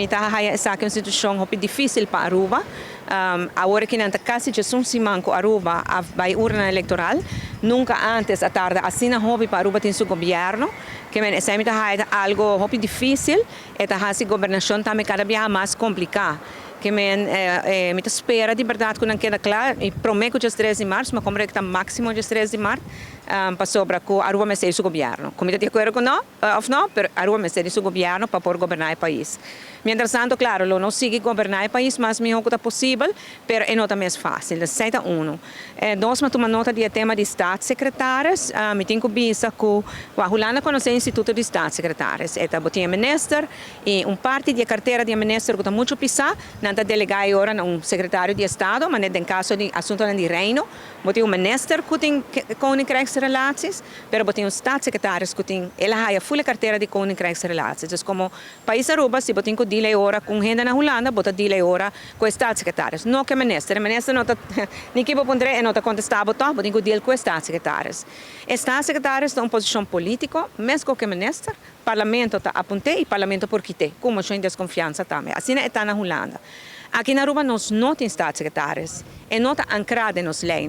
Itahaya essa constituição é difícil para Aruba. Agora que não casi já são simanco Aruba vai urna eleitoral. Nunca antes a tarde assim hobby para Aruba tem seu governo. Que men essa é algo hobby difícil. Esta a governação também cada vez mais complicada. Que men me espera de verdade que não queda claro e prometo que dia 13 de março, mas como é que está máximo dia 13 de março para sobre que Aruba me seja o governo. Como de acordo com não, ou não, mas Aruba me seja o governo para poder governar o país. Mientras tanto, claro, não sigue governar o país, mas melhor que é possível, mas é não também é fácil. Aceita dois, mas toma nota do tema de staatssecretários. Me tenho visto que a Holanda conhece o Instituto de Staatssecretários. Botinha minister e parte da carteira de minister que está muito pisar, não está delegado agora um secretário de Estado, mas no caso de assunto de reino, botinha minister que tem koninkrijksrelaties, mas botinha staatssecretários que tem, ela tem a full carteira de koninkrijksrelaties. Então, como país Aruba, se botinha dile ora com gente na Holanda, bota dile ora com staatssecretários. Não que minister não está, nem que pondre não está contestado, botinha dile com staatssecretários. Staatssecretários estão em posição política, mesmo que minister, parlamento está aponte e parlamento por quite, como tem desconfiança também. Assim está na Holanda. Aqui na Aruba nós não temos staatssecretários e não está ancorado nas leis.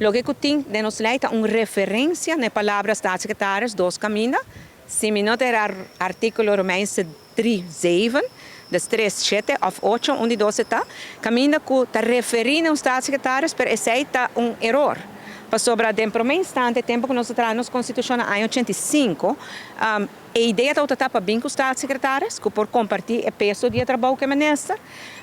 O que tem nas leis é uma referência na palavra staatssecretários, dois caminhos. Se me não ter artículo Romeins 3:7, das 3:7 ou 8, onde 12 está, caminha que está referindo aos staatssecretários, mas esse está erro. Para sobre o primeiro instante, tempo que nós trazemos na Constituição em 85, a ideia é estar para bem com os staatssecretários, que por compartilhar o peso de trabalho que é ministro.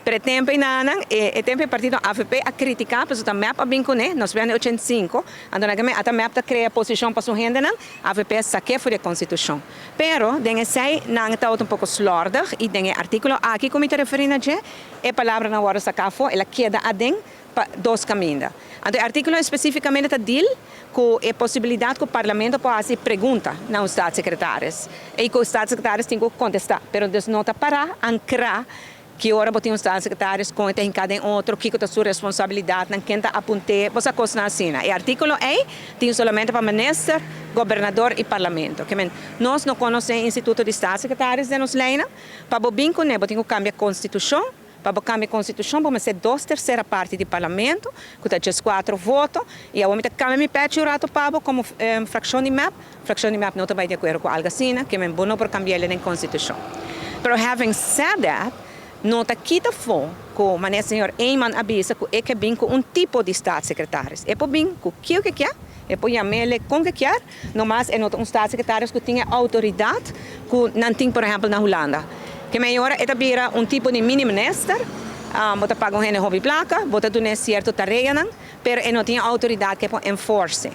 Pero tempo o partido AFP a criticar, mas também para bem com ele, nós vemos em 85, então até map para criar posição para sua gente, a AFP saqueia fora da Constituição. Pero, dengue sei, não está um pouco slordig, e dengue artículo aqui como está referindo a palavra na hora sacar fora, ela queda a den dois caminhos. Então, o artículo especificamente está diz que a possibilidade que o parlamento possa fazer pergunta aos staatssecretários e que os staatssecretários têm que contestar, mas não está para ancrar que agora botem os staatssecretários com em cada outro, que é a sua responsabilidade, não quem está apontando, você coisa assim. O artículo E tem somente para ministro, governador e parlamento. Nós não conhecemos o Instituto de Staatssecretários de nos leis, para bobin com ele, tem que cambiar a Constituição. Para cambiar a Constituição, vamos ser 2/3 partes do parlamento, que está 4 votos, e a gente cambia o pé rato para como fração de map não está de acordo com algo assim, que é bom para cambiar na Constituição. Pero having said that, não está quita fora que o senhor Eyman avisa que é bem com tipo de staatssecretários. É bem com o que quer, é por chamar-lhe com o que quer, mas é staatssecretários que têm autoridade que não tem, por exemplo, na Holanda. Que melhor é vira tipo de mini-minister, bota paga um hobby placa, bota do certo tarefa, mas não tem autoridade que pode enforce.